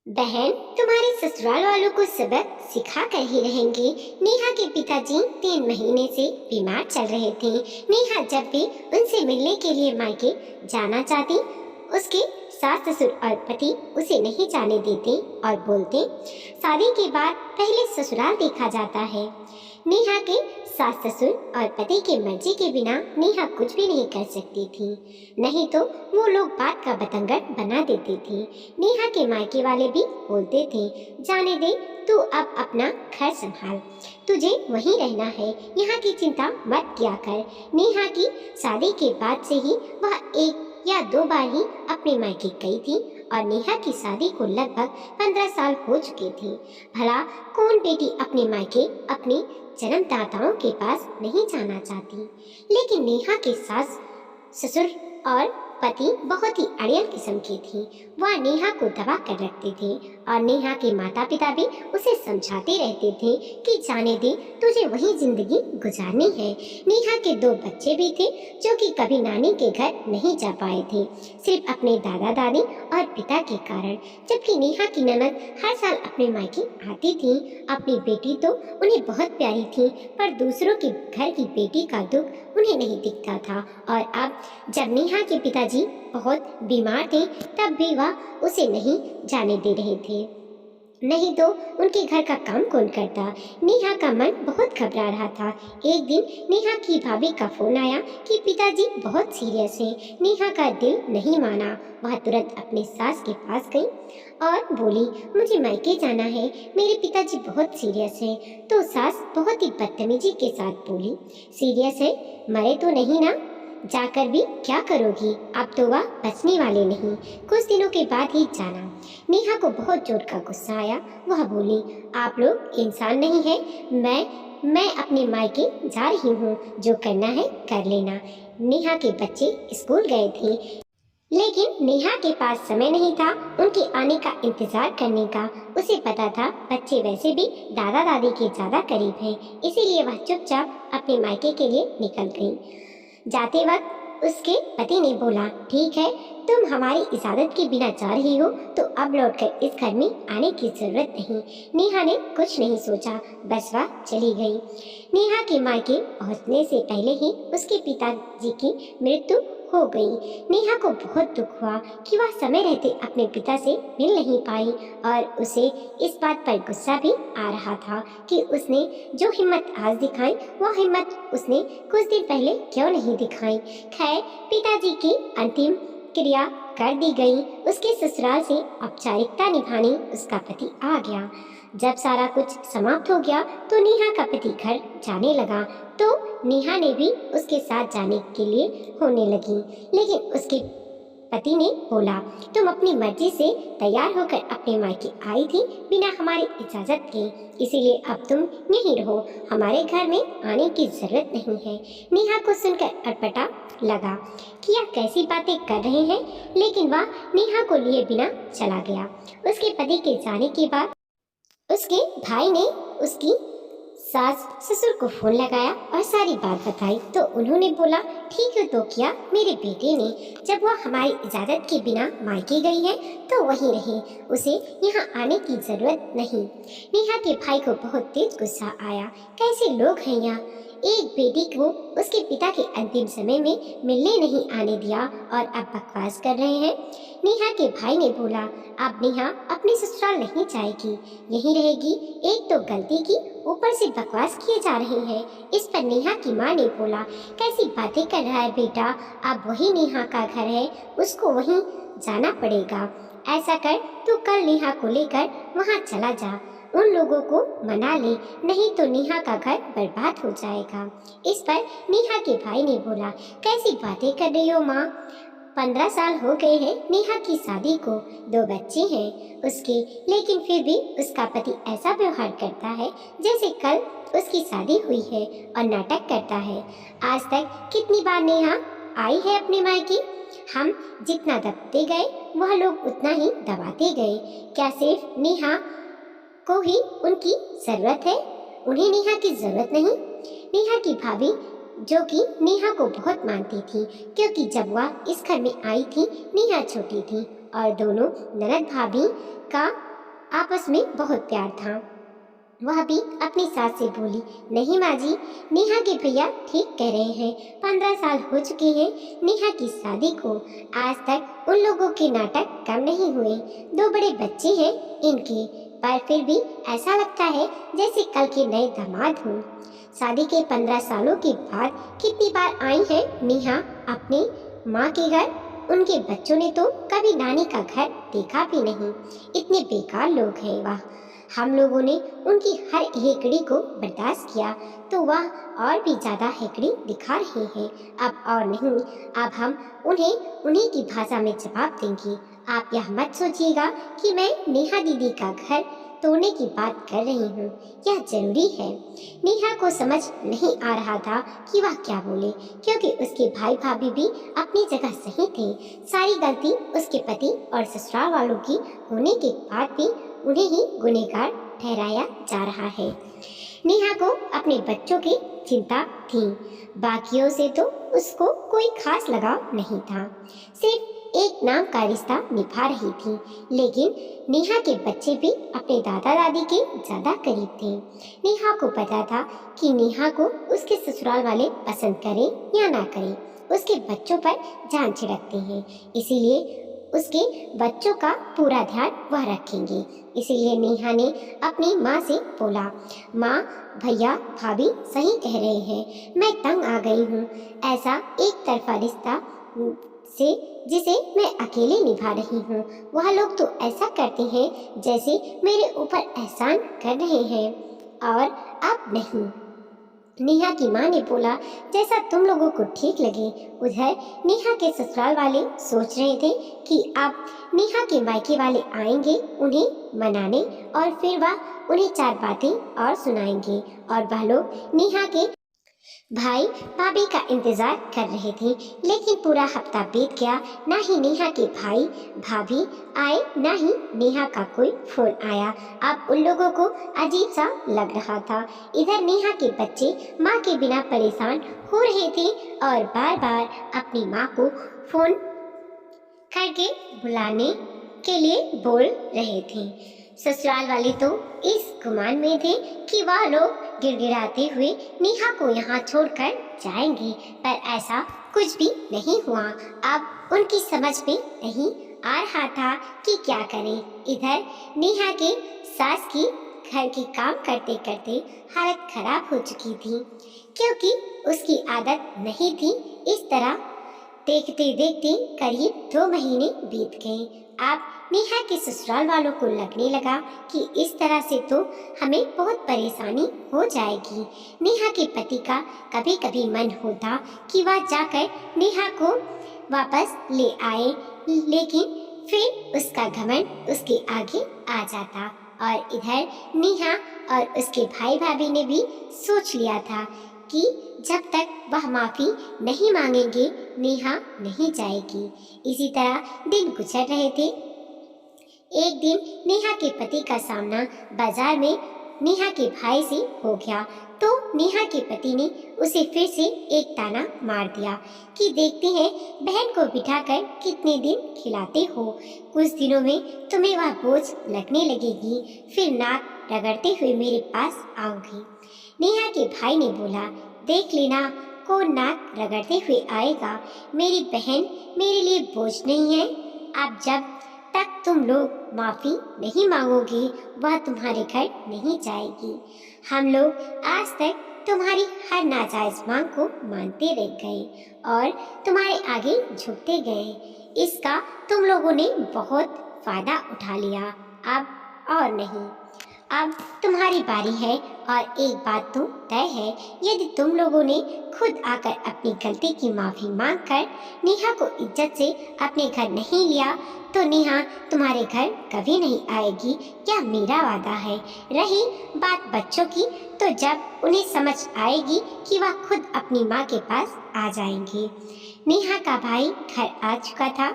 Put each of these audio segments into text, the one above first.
बहन, तुम्हारे ससुराल वालों को सबक सिखा कर ही रहेंगे। नेहा के पिताजी 3 महीने से बीमार चल रहे थे। नेहा जब भी उनसे मिलने के लिए मायके जाना चाहती, उसके सास ससुर और पति उसे नहीं जाने देते और बोलते, शादी के बाद पहले ससुराल देखा जाता है। नेहा के सास ससुर और पति की मर्जी के बिना नेहा कुछ भी नहीं कर सकती थी, नहीं तो वो लोग बात का बतंगड़ बना देते थे। नेहा के मायके वाले भी बोलते थे, जाने दे, तू अब अपना घर संभाल, तुझे वहीं रहना है, यहाँ की चिंता मत किया कर। नेहा की शादी के बाद से ही वह 1 या 2 बार ही अपने मायके गई थी और नेहा की शादी को लगभग 15 साल हो चुके थे। भला कौन बेटी अपने मायके अपने जन्मदाताओं के पास नहीं जाना चाहती, लेकिन नेहा के सास ससुर और पति बहुत ही अड़ियल किस्म के थे। वह नेहा को दबा कर रखते थे और नेहा के माता पिता भी उसे समझाते रहते थे कि जाने दे, तुझे वही जिंदगी गुजारनी है। नेहा के 2 बच्चे भी थे जो कि कभी नानी के घर नहीं जा पाए थे, सिर्फ अपने दादा दादी और पिता के कारण। जबकि नेहा की ननद हर साल अपने मायके आती थी। अपनी बेटी तो उन्हें बहुत प्यारी थी, पर दूसरों के घर की बेटी का दुख उन्हें नहीं दिखता था। और अब जब नेहा के पिताजी बहुत बीमार थे, तब भी वह उसे नहीं जाने दे रहे थे, नहीं तो उनके घर का काम कौन करता। नेहा का मन बहुत घबरा रहा था। एक दिन नेहा की भाभी का फोन आया कि पिताजी बहुत सीरियस हैं। नेहा का दिल नहीं माना। वह तुरंत अपने सास के पास गई और बोली, मुझे मायके जाना है, मेरे पिताजी बहुत सीरियस हैं। तो सास बहुत ही बदतमीजी के साथ बोली, सीरियस है, मरे तो नहीं ना, जाकर भी क्या करोगी, अब तो वह बचने वाले नहीं, कुछ दिनों के बाद ही जाना। नेहा को बहुत जोर का गुस्सा आया। वह बोली, आप लोग इंसान नहीं है, मैं अपने मायके जा रही हूँ, जो करना है कर लेना। नेहा के बच्चे स्कूल गए थे, लेकिन नेहा के पास समय नहीं था उनके आने का इंतजार करने का। उसे पता था बच्चे वैसे भी दादा दादी के ज्यादा करीब हैं, इसीलिए वह चुपचाप अपने मायके के लिए निकल गई। जाते वक्त उसके पति ने बोला, ठीक है, तुम हमारी इजाजत के बिना जा रही हो तो अब लौटकर इस घर में आने की जरूरत नहीं। नेहा ने कुछ नहीं सोचा, बस वह चली गई। नेहा के मायके पहुंचने से पहले ही उसके पिताजी की मृत्यु हो गई। नेहा को बहुत दुख हुआ कि वह समय रहते अपने पिता से मिल नहीं पाई और उसे इस बात पर गुस्सा भी आ रहा था कि उसने जो हिम्मत आज दिखाई, वह हिम्मत उसने कुछ दिन पहले क्यों नहीं दिखाई। खैर, पिताजी की अंतिम क्रिया कर दी गई। उसके ससुराल से औपचारिकता निभाने उसका पति आ गया। जब सारा कुछ समाप्त हो गया तो नेहा का पति घर जाने लगा, तो नेहा ने भी उसके साथ जाने के लिए होने लगी। लेकिन उसके पति ने बोला, तुम अपनी मर्जी से तैयार होकर अपने मायके आई थी बिना हमारी इजाजत के, इसीलिए अब तुम यहीं रहो, हमारे घर में आने की जरूरत नहीं है। नेहा को सुनकर अटपटा लगा कि यह कैसी बातें कर रहे हैं, लेकिन वह नेहा को लिए बिना चला गया। उसके पति के जाने के बाद उसके भाई ने उसकी सास ससुर को फोन लगाया और सारी बात बताई, तो उन्होंने बोला, ठीक है तो किया मेरे बेटे ने, जब वह हमारी इजाजत के बिना मायके गई है तो वहीं रहे, उसे यहाँ आने की जरूरत नहीं। नेहा के भाई को बहुत तेज गुस्सा आया, कैसे लोग हैं यहाँ, एक बेटी को उसके पिता के अंतिम समय में मिलने नहीं आने दिया और अब बकवास कर रहे हैं। नेहा के भाई ने बोला, अब नेहा अपने ससुराल नहीं जाएगी, यहीं रहेगी, एक तो गलती की, ऊपर से बकवास किए जा रहे हैं। इस पर नेहा की माँ ने बोला, कैसी बातें कर रहा है बेटा, अब वही नेहा का घर है, उसको वहीं जाना पड़ेगा। ऐसा कर, तू कल नेहा को लेकर वहाँ चला जा, उन लोगों को मना ले, नहीं तो नेहा का घर बर्बाद हो जाएगा। इस पर नेहा के भाई ने बोला, कैसी बातें कर रही हो माँ, 15 साल हो गए हैं नेहा की शादी को, 2 बच्चे हैं उसके, लेकिन फिर भी उसका पति ऐसा व्यवहार करता है जैसे कल उसकी शादी हुई है और नाटक करता है। आज तक कितनी बार नेहा आई है अपने मायके, हम जितना दबते गए वह लोग उतना ही दबाते गए। क्या सिर्फ नेहा को ही उनकी जरूरत है, उन्हें नेहा की जरूरत नहीं। नेहा की भाभी, जो कि नेहा को बहुत मानती थी, क्योंकि जब वह इस घर में आई थी नेहा छोटी थी और दोनों ननद भाभी का आपस में बहुत प्यार था। वह भी अपनी सास से बोली, नहीं माँ जी, नेहा के भैया ठीक कह रहे हैं। 15 साल हो चुके हैं नेहा की शादी को, आज तक उन लोगों के नाटक कम नहीं हुए। 2 बड़े बच्चे हैं इनके, पर फिर भी ऐसा लगता है जैसे कल के नए दामाद हों। शादी के 15 सालों के बाद कितनी बार आई है नेहा अपने माँ के घर। उनके बच्चों ने तो कभी नानी का घर देखा भी नहीं। इतने बेकार लोग हैं वह। हम लोगों ने उनकी हर हेकड़ी को बर्दाश्त किया तो वह और भी ज्यादा हेकड़ी दिखा रहे हैं। अब और नहीं, अब हम उन्हें उन्हीं की भाषा में जवाब देंगे। आप यह मत सोचिएगा कि मैं नेहा दीदी का घर तोड़ने की बात कर रही हूँ, यह जरूरी है। नेहा को समझ नहीं आ रहा था कि वह क्या बोले, क्योंकि उसके भाई भाभी भी अपनी जगह सही थे। सारी गलती उसके पति और ससुराल वालों की होने के बाद भी उन्हें ही गुनहगार ठहराया जा रहा है। नेहा को अपने बच्चों की चिंता थी, बाकियों से तो उसको कोई खास लगाव नहीं था। सिर्फ एक नाम का रिश्ता निभा रही थी, लेकिन नेहा के बच्चे भी अपने दादा दादी के ज्यादा करीब थे। नेहा को पता था कि नेहा को उसके ससुराल वाले पसंद करें या ना करें, उसके बच्चों पर जान छिड़कते हैं, इसीलिए उसके बच्चों का पूरा ध्यान वह रखेंगे। इसीलिए नेहा ने अपनी माँ से बोला, माँ, भैया भाभी सही कह रहे हैं, मैं तंग आ गई हूँ ऐसा एक तरफा रिश्ता से जिसे मैं अकेले निभा रही हूँ। वह लोग तो ऐसा करते हैं जैसे मेरे ऊपर एहसान कर रहे हैं, और अब नहीं। नेहा की माँ ने बोला, जैसा तुम लोगों को ठीक लगे। उधर नेहा के ससुराल वाले सोच रहे थे कि अब नेहा के मायके वाले आएंगे उन्हें मनाने, और फिर वह उन्हें 4 बातें और सुनाएंगे, और वह लोग नेहा के भाई भाभी का इंतजार कर रहे थे। लेकिन पूरा हफ्ता बीत गया, ना ही नेहा के भाई भाभी आए, ना ही नेहा का कोई फोन आया। अब उन लोगों को अजीब सा लग रहा था। इधर नेहा के बच्चे माँ के बिना परेशान हो रहे थे और बार बार अपनी माँ को फोन करके बुलाने के लिए बोल रहे थे। ससुराल वाले तो इस गुमान में थे कि वह लोग गिड़गिड़ाते हुए नेहा को यहाँ छोड़कर जाएंगे, पर ऐसा कुछ भी नहीं हुआ। अब उनकी समझ में नहीं आ रहा था कि क्या करें। इधर नेहा के सास की घर के काम करते करते हालत खराब हो चुकी थी, क्योंकि उसकी आदत नहीं थी इस तरह। देखते देखते करीब 2 महीने बीत गए। अब नेहा के ससुराल वालों को लगने लगा कि इस तरह से तो हमें बहुत परेशानी हो जाएगी। नेहा के पति का कभी कभी मन होता कि वह जाकर नेहा को वापस ले आए, लेकिन फिर उसका घमंड उसके आगे आ जाता। और इधर नेहा और उसके भाई भाभी ने भी सोच लिया था कि जब तक वह माफी नहीं मांगेंगे नेहा नहीं जाएगी। इसी तरह दिन गुजर रहे थे। एक दिन नेहा के पति का सामना बाजार में नेहा के भाई से हो गया, तो नेहा के पति ने उसे फिर से एक ताना मार दिया कि देखते हैं बहन को बिठाकर कितने दिन खिलाते हो, कुछ दिनों में तुम्हें वह बोझ लगने लगेगी, फिर नाक रगड़ते हुए मेरे पास आओगी। नेहा के भाई ने बोला, देख लेना कौन नाक रगड़ते हुए आएगा, मेरी बहन मेरे लिए बोझ नहीं है। अब जब तक तुम लोग माफी नहीं मांगोगे वह तुम्हारे घर नहीं जाएगी। हम लोग आज तक तुम्हारी हर नाजायज मांग को मानते रह गए और तुम्हारे आगे झुकते गए। इसका तुम लोगों ने बहुत फायदा उठा लिया, अब और नहीं। अब तुम्हारी बारी है, और एक बात तो तय है, यदि तुम लोगों ने खुद आकर अपनी गलती की माफी मांगकर नेहा को इज्जत से अपने घर नहीं लिया तो नेहा तुम्हारे घर कभी नहीं आएगी, यह मेरा वादा है। रही बात बच्चों की, तो जब उन्हें समझ आएगी कि वह खुद अपनी माँ के पास आ जाएंगे। नेहा का भाई घर आ चुका था,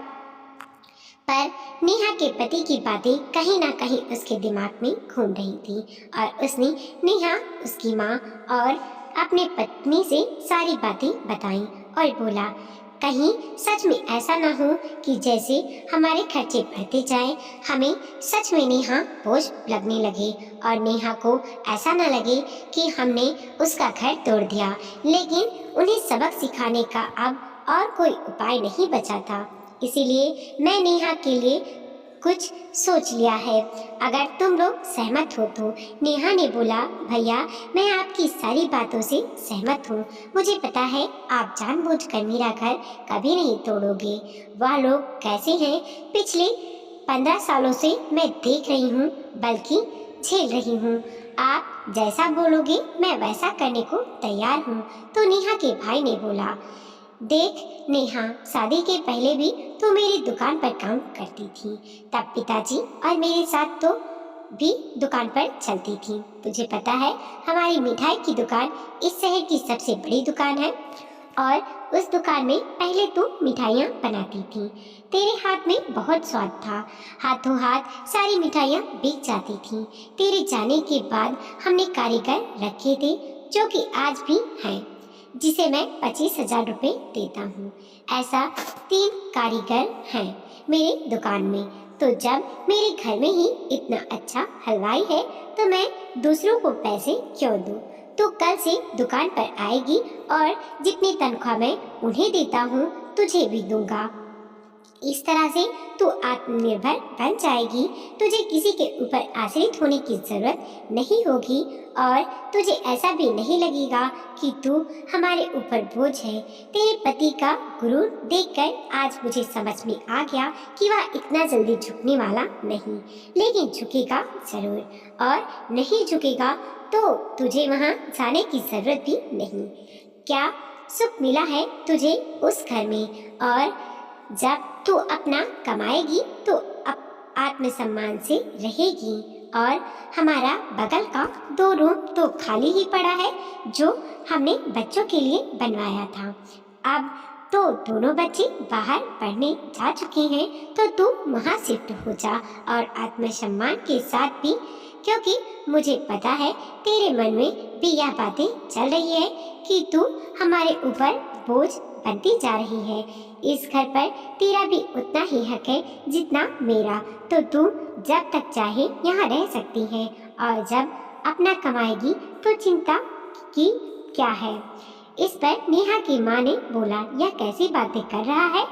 पर नेहा के पति की बातें कहीं ना कहीं उसके दिमाग में घूम रही थी, और उसने नेहा, उसकी माँ और अपने पत्नी से सारी बातें बताईं और बोला, कहीं सच में ऐसा ना हो कि जैसे हमारे खर्चे बढ़ते जाएं, हमें सच में नेहा बोझ लगने लगे और नेहा को ऐसा ना लगे कि हमने उसका घर तोड़ दिया। लेकिन उन्हें सबक सिखाने का अब और कोई उपाय नहीं बचा था। इसीलिए मैं नेहा के लिए कुछ सोच लिया है, अगर तुम लोग सहमत हो तो। नेहा ने बोला, भैया मैं आपकी सारी बातों से सहमत हूँ। मुझे पता है आप जानबूझकर मेरा घर कभी नहीं तोड़ोगे। वह लोग कैसे हैं पिछले 15 सालों से मैं देख रही हूँ, बल्कि झेल रही हूँ। आप जैसा बोलोगे मैं वैसा करने को तैयार हूँ। तो नेहा के भाई ने बोला, देख नेहा, शादी के पहले भी तो मेरी दुकान पर काम करती थी, तब पिताजी और मेरे साथ तो भी दुकान पर चलती थी। तुझे पता है हमारी मिठाई की दुकान इस शहर की सबसे बड़ी दुकान है और उस दुकान में पहले तू मिठाइयाँ बनाती थी। तेरे हाथ में बहुत स्वाद था, हाथों हाथ सारी मिठाइयाँ बिक जाती थी। तेरे जाने के बाद हमने कारीगर रखे थे जो कि आज भी हैं, जिसे मैं 25,000 रुपये देता हूँ। ऐसा 3 कारीगर हैं मेरी दुकान में। तो जब मेरे घर में ही इतना अच्छा हलवाई है तो मैं दूसरों को पैसे क्यों दूँ। तो कल से दुकान पर आएगी और जितनी तनख्वाह मैं उन्हें देता हूँ तुझे भी दूंगा। इस तरह से तू आत्मनिर्भर बन जाएगी। तुझे किसी के ऊपर आश्रित होने की जरूरत नहीं होगी और तुझे ऐसा भी नहीं लगेगा कि तू हमारे ऊपर बोझ है। तेरे पति का गुरूर देखकर आज मुझे समझ में आ गया कि वह इतना जल्दी झुकने वाला नहीं, लेकिन झुकेगा जरूर। और नहीं झुकेगा तो तुझे वहाँ जाने की जरूरत भी नहीं। क्या सुख मिला है तुझे उस घर में, और जब तू अपना कमाएगी तो आत्मसम्मान से रहेगी। और हमारा बगल का 2 रूम तो खाली ही पड़ा है जो हमने बच्चों के लिए बनवाया था। अब तो दोनों बच्चे बाहर पढ़ने जा चुके हैं, तो तू वहाँ शिफ्ट हो जा और आत्मसम्मान के साथ भी, क्योंकि मुझे पता है तेरे मन में भी यह बातें चल रही है कि तू हमारे ऊपर बोझ बनती जा रही है। इस घर पर तेरा भी उतना ही हक है जितना मेरा। तो तू जब तक चाहे यहाँ रह सकती है और जब अपना कमाएगी तो चिंता की क्या है। इस पर नेहा की माँ ने बोला, यह कैसी बातें कर रहा है।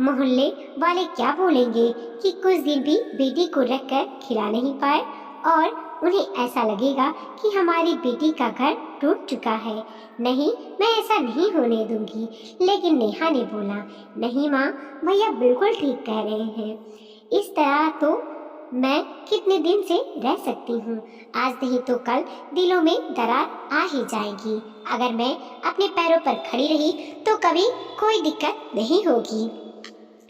मोहल्ले वाले क्या बोलेंगे कि कुछ दिन भी बेटी को रखकर खिला नहीं पाए और उन्हें ऐसा लगेगा कि हमारी बेटी का घर टूट चुका है। नहीं, मैं ऐसा नहीं होने दूंगी। लेकिन नेहा ने बोला, नहीं माँ, भैया बिल्कुल ठीक कह रहे हैं। इस तरह तो मैं कितने दिन से रह सकती हूँ। आज नहीं तो कल दिलों में दरार आ ही जाएगी। अगर मैं अपने पैरों पर खड़ी रही तो कभी कोई दिक्कत नहीं होगी।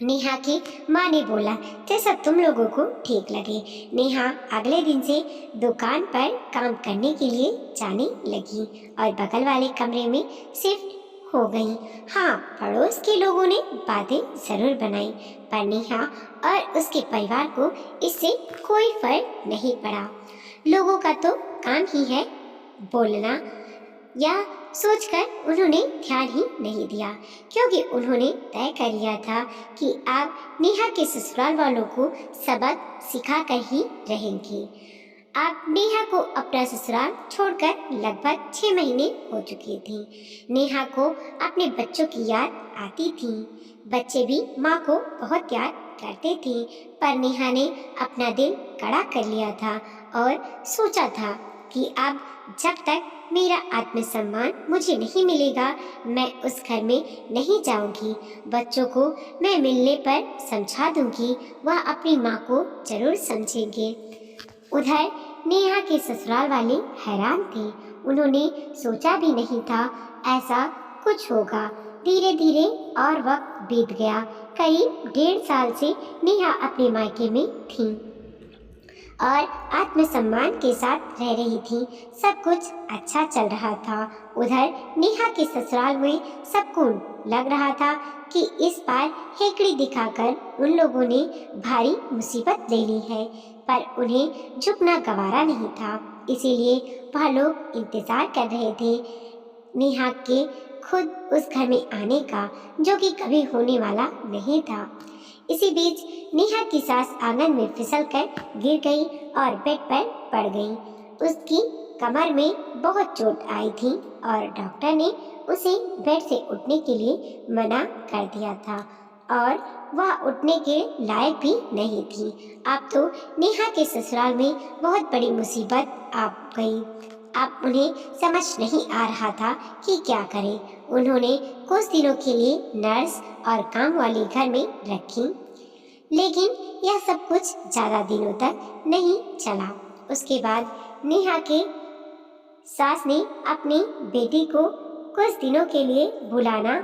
नेहा की माँ ने बोला, जैसा तुम लोगों को ठीक लगे। नेहा अगले दिन से दुकान पर काम करने के लिए जाने लगी और बगल वाले कमरे में शिफ्ट हो गई। हाँ, पड़ोस के लोगों ने बातें जरूर बनाई, पर नेहा और उसके परिवार को इससे कोई फर्क नहीं पड़ा। लोगों का तो काम ही है बोलना, यह सोचकर उन्होंने ध्यान ही नहीं दिया, क्योंकि उन्होंने तय कर लिया था कि अब नेहा के ससुराल वालों को सबक सिखा कर ही रहेंगी। अब नेहा को अपना ससुराल छोड़कर लगभग 6 महीने हो चुके थे। नेहा को अपने बच्चों की याद आती थी। बच्चे भी माँ को बहुत याद करते थे, पर नेहा ने अपना दिल कड़ा कर लिया था और सोचा था कि अब जब तक मेरा आत्मसम्मान मुझे नहीं मिलेगा मैं उस घर में नहीं जाऊंगी। बच्चों को मैं मिलने पर समझा दूंगी, वह अपनी माँ को जरूर समझेंगे। उधर नेहा के ससुराल वाले हैरान थे। उन्होंने सोचा भी नहीं था ऐसा कुछ होगा। धीरे धीरे और वक्त बीत गया। करीब 1.5 साल से नेहा अपने मायके में थी और आत्मसम्मान के साथ रह रही थी। सब कुछ अच्छा चल रहा था। उधर नेहा के ससुराल में सबको लग रहा था कि इस बार हेकड़ी दिखाकर उन लोगों ने भारी मुसीबत ले ली है, पर उन्हें झुकना गवारा नहीं था। इसीलिए वह लोग इंतजार कर रहे थे नेहा के खुद उस घर में आने का, जो कि कभी होने वाला नहीं था। इसी बीच नेहा की सास आंगन में फिसलकर गिर गई और बेड पर पड़ गई। उसकी कमर में बहुत चोट आई थी और डॉक्टर ने उसे बेड से उठने के लिए मना कर दिया था और वह उठने के लायक भी नहीं थी। अब तो नेहा के ससुराल में बहुत बड़ी मुसीबत आ गई। अब उन्हें समझ नहीं आ रहा था कि क्या करें। उन्होंने कुछ दिनों के लिए नर्स और काम वाली घर में रखी, लेकिन यह सब कुछ ज़्यादा दिनों तक नहीं चला। उसके बाद नेहा के सास ने अपनी बेटी को कुछ दिनों के लिए बुलाना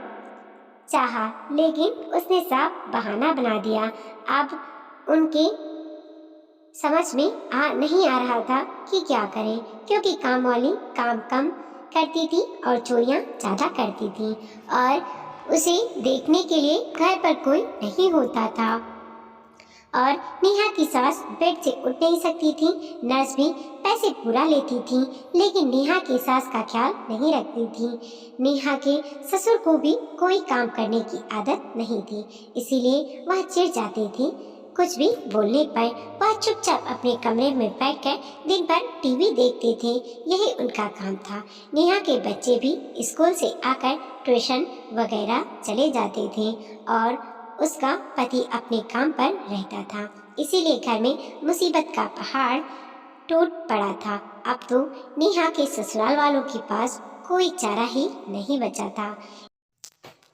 चाहा, लेकिन उसने साफ बहाना बना दिया। अब उनके समझ में नहीं आ रहा था कि क्या करें, क्योंकि काम वाली काम कम करती थी और चोरियां ज़्यादा करती थी और उसे देखने के लिए घर पर कोई नहीं होता था। और नेहा की सास बेड से उठ नहीं सकती थी। नर्स भी पैसे पूरा लेती थी, लेकिन नेहा की सास का ख्याल नहीं रखती थी। नेहा के ससुर को भी कोई काम करने की आदत नहीं थी, इसीलिए वह चिढ़ जाते थे। कुछ भी बोलने पर वह चुपचाप अपने कमरे में बैठकर दिन भर टीवी देखते थे। यही उनका काम था। नेहा के बच्चे भी स्कूल से आकर ट्यूशन वगैरह चले जाते थे और उसका पति अपने काम पर रहता था, इसीलिए घर में मुसीबत का पहाड़ टूट पड़ा था। अब तो नेहा के ससुराल वालों के पास कोई चारा ही नहीं बचा था।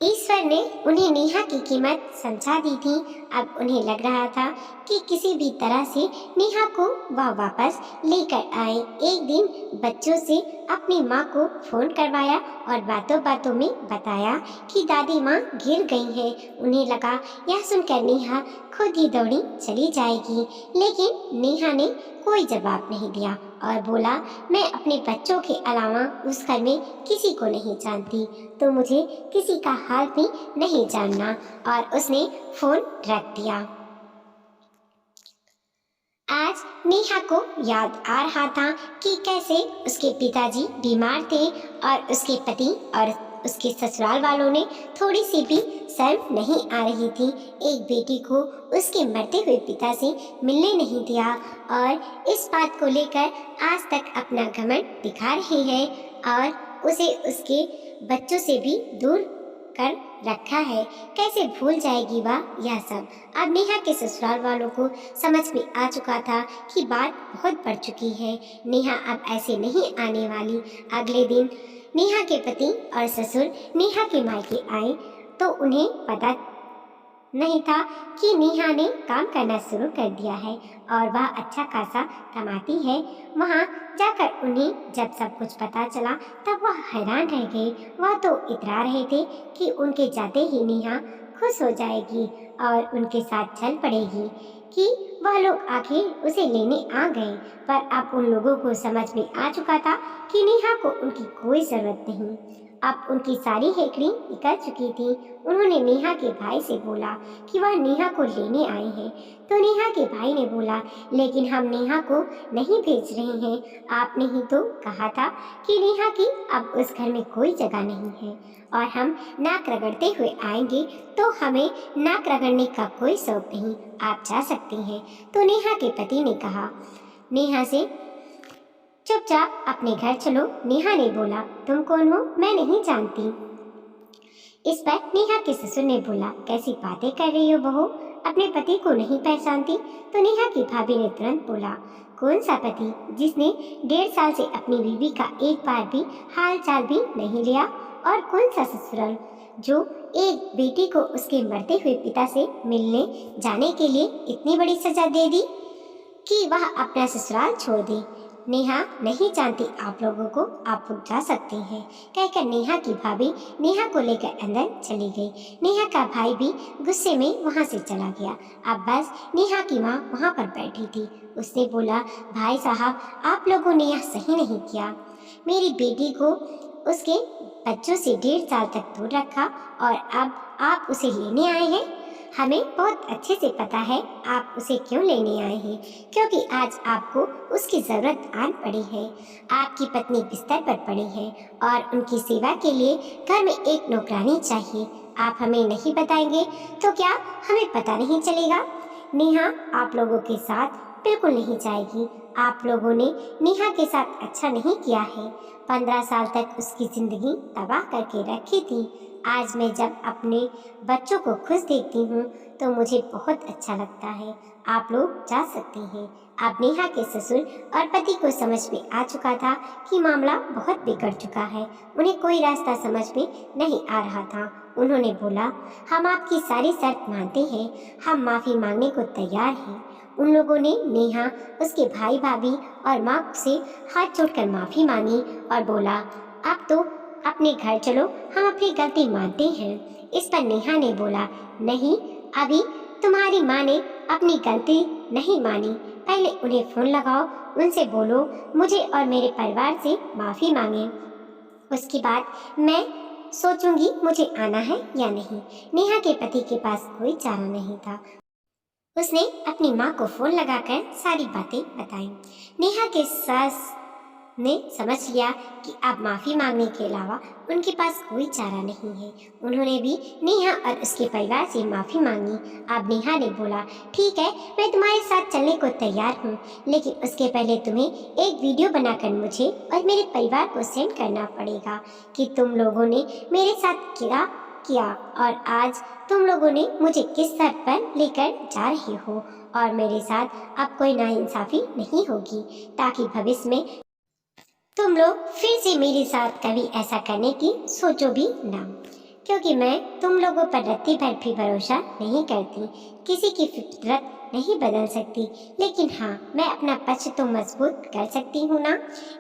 ईश्वर ने उन्हें नेहा की कीमत समझा दी थी। अब उन्हें लग रहा था कि किसी भी तरह से नेहा को वह वापस लेकर आए। एक दिन बच्चों से अपनी माँ को फोन करवाया और बातों बातों में बताया कि दादी माँ गिर गई है। उन्हें लगा यह सुनकर नेहा खुद ही दौड़ी चली जाएगी, लेकिन नेहा ने कोई जवाब नहीं दिया और बोला, मैं अपने बच्चों के अलावा उस घर में किसी को नहीं जानती, तो मुझे किसी का हाल भी नहीं जानना। और उसने फोन रख दिया। आज नेहा को याद आ रहा था कि कैसे उसके पिताजी बीमार थे और उसके पति और उसके ससुराल वालों ने थोड़ी सी भी शर्म नहीं आ रही थी। एक बेटी को उसके मरते हुए पिता से मिलने नहीं दिया और इस बात को लेकर आज तक अपना घमंड दिखा रही है और उसे उसके बच्चों से भी दूर कर रखा है। कैसे भूल जाएगी वह यह सब। अब नेहा के ससुराल वालों को समझ में आ चुका था कि बात बहुत बढ़ चुकी है। नेहा अब ऐसे नहीं आने वाली। अगले दिन नेहा के पति और ससुर नेहा के मायके आए तो उन्हें पता नहीं था कि नेहा ने काम करना शुरू कर दिया है और वह अच्छा खासा कमाती है। वहाँ जाकर उन्हें जब सब कुछ पता चला तब वह हैरान रह गए। वह तो इतरा रहे थे कि उनके जाते ही नेहा खुश हो जाएगी और उनके साथ चल पड़ेगी कि वह लोग आखिर उसे लेने आ गए। पर अब उन लोगों को समझ में आ चुका था कि नेहा को उनकी कोई जरूरत नहीं। अब उनकी सारी हेकड़ी निकल चुकी थी। उन्होंने नेहा के भाई से बोला कि वह नेहा को लेने आए हैं, तो नेहा के भाई ने बोला, लेकिन हम नेहा को नहीं भेज रहे हैं। आपने ही तो कहा था कि नेहा की अब उस घर में कोई जगह नहीं है और हम नाक रगड़ते हुए आएंगे, तो हमें नाक रगड़ने का कोई शौक नहीं, आप जा सकते हैं। तो नेहा के पति ने कहा, नेहा से चुपचाप अपने घर चलो। नेहा ने बोला, तुम कौन हो? मैं नहीं जानती। इस पर नेहा के ससुर ने बोला, कैसी बातें कर रही हो बहू, अपने पति को नहीं पहचानती? तो नेहा की भाभी ने तुरंत बोला, कौन सा पति जिसने 1.5 साल से अपनी बीवी का एक बार भी हाल चाल भी नहीं लिया, और कौन सा ससुराल जो एक बेटी को उसके मरते हुए पिता से मिलने जाने के लिए इतनी बड़ी सजा दे दी कि वह अपना ससुराल छोड़ दे। नेहा नहीं जानती आप लोगों को, आप लोग जा सकते हैं, कहकर नेहा की भाभी नेहा को लेकर अंदर चली गई। नेहा का भाई भी गुस्से में वहां से चला गया। अब बस नेहा की माँ वहां पर बैठी थी। उसने बोला, भाई साहब, आप लोगों ने यह सही नहीं किया। मेरी बेटी को उसके बच्चों से 1.5 साल तक दूर रखा और अब आप उसे लेने आए हैं। हमें बहुत अच्छे से पता है आप उसे क्यों लेने आए हैं, क्योंकि आज आपको उसकी ज़रूरत आन पड़ी है। आपकी पत्नी बिस्तर पर पड़ी है और उनकी सेवा के लिए घर में एक नौकरानी चाहिए। आप हमें नहीं बताएंगे तो क्या हमें पता नहीं चलेगा? नेहा आप लोगों के साथ बिल्कुल नहीं जाएगी। आप लोगों ने नेहा के साथ अच्छा नहीं किया है। 15 साल तक उसकी जिंदगी तबाह करके रखी थी। आज मैं जब अपने बच्चों को खुश देखती हूँ तो मुझे बहुत अच्छा लगता है। आप लोग जा सकते हैं। अब नेहा के ससुर और पति को समझ में आ चुका था कि मामला बहुत बिगड़ चुका है। उन्हें कोई रास्ता समझ में नहीं आ रहा था। उन्होंने बोला, हम आपकी सारी शर्त मानते हैं, हम माफ़ी मांगने को तैयार हैं। उन लोगों ने नेहा, उसके भाई भाभी और माँ से हाथ जोड़कर माफ़ी मांगी और बोला, अब तो अपने घर चलो, हम अपनी गलती मानते हैं। इस पर नेहा ने बोला, नहीं, अभी तुम्हारी माँ ने अपनी गलती नहीं मानी। पहले उन्हें फ़ोन लगाओ, उनसे बोलो मुझे और मेरे परिवार से माफ़ी मांगे। उसके बाद मैं सोचूंगी मुझे आना है या नहीं। नेहा के पति के पास कोई चारा नहीं था। उसने अपनी माँ को फोन लगाकर सारी बातें बताई। नेहा के सास ने समझ लिया कि अब माफी मांगने के अलावा उनके पास कोई चारा नहीं है। उन्होंने भी नेहा और उसके परिवार से माफी मांगी। अब नेहा ने बोला, ठीक है, मैं तुम्हारे साथ चलने को तैयार हूँ, लेकिन उसके पहले तुम्हें एक वीडियो बनाकर मुझे और मेरे परिवार को सेंड करना पड़ेगा कि तुम लोगों ने मेरे साथ क्या किया और आज तुम लोगों ने मुझे किस स्तर पर लेकर जा रहे हो और मेरे साथ अब कोई नाइंसाफी नहीं होगी, ताकि भविष्य में तुम लोग फिर से मेरे साथ कभी ऐसा करने की सोचो भी ना, क्योंकि मैं तुम लोगों पर रत्ती भर भी भरोसा नहीं करती। किसी की फितरत नहीं बदल सकती, लेकिन हाँ, मैं अपना पक्ष तो मजबूत कर सकती हूँ ना।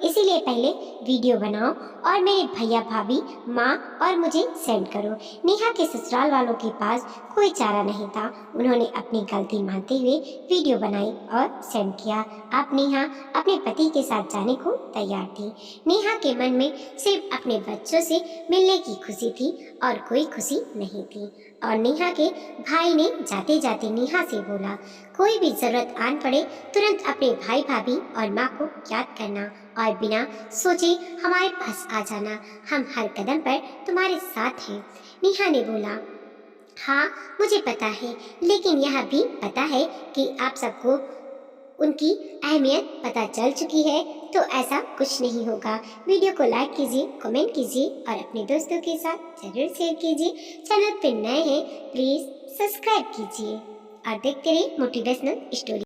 इसीलिए पहले वीडियो बनाओ और मेरे भैया भाभी, माँ और मुझे सेंड करो। नेहा के ससुराल वालों के पास कोई चारा नहीं था। उन्होंने अपनी गलती मानते हुए वीडियो बनाई और सेंड किया। अब नेहा अपने पति के साथ जाने को तैयार थी। नेहा के मन में सिर्फ अपने बच्चों से मिलने की खुशी थी और कोई खुशी नहीं थी। और नेहा के भाई ने जाते जाते नेहा से बोला, कोई भी जरूरत आन पड़े तुरंत अपने भाई भाभी और माँ को याद करना और बिना सोचे हमारे पास आ जाना। हम हर कदम पर तुम्हारे साथ हैं। नेहा ने बोला, हाँ मुझे पता है, लेकिन यह भी पता है कि आप सबको उनकी अहमियत पता चल चुकी है, तो ऐसा कुछ नहीं होगा। वीडियो को लाइक कीजिए, कमेंट कीजिए और अपने दोस्तों के साथ जरूर शेयर कीजिए। चैनल पर नए हैं प्लीज़ सब्सक्राइब कीजिए और देखते रहिए मोटिवेशनल स्टोरी।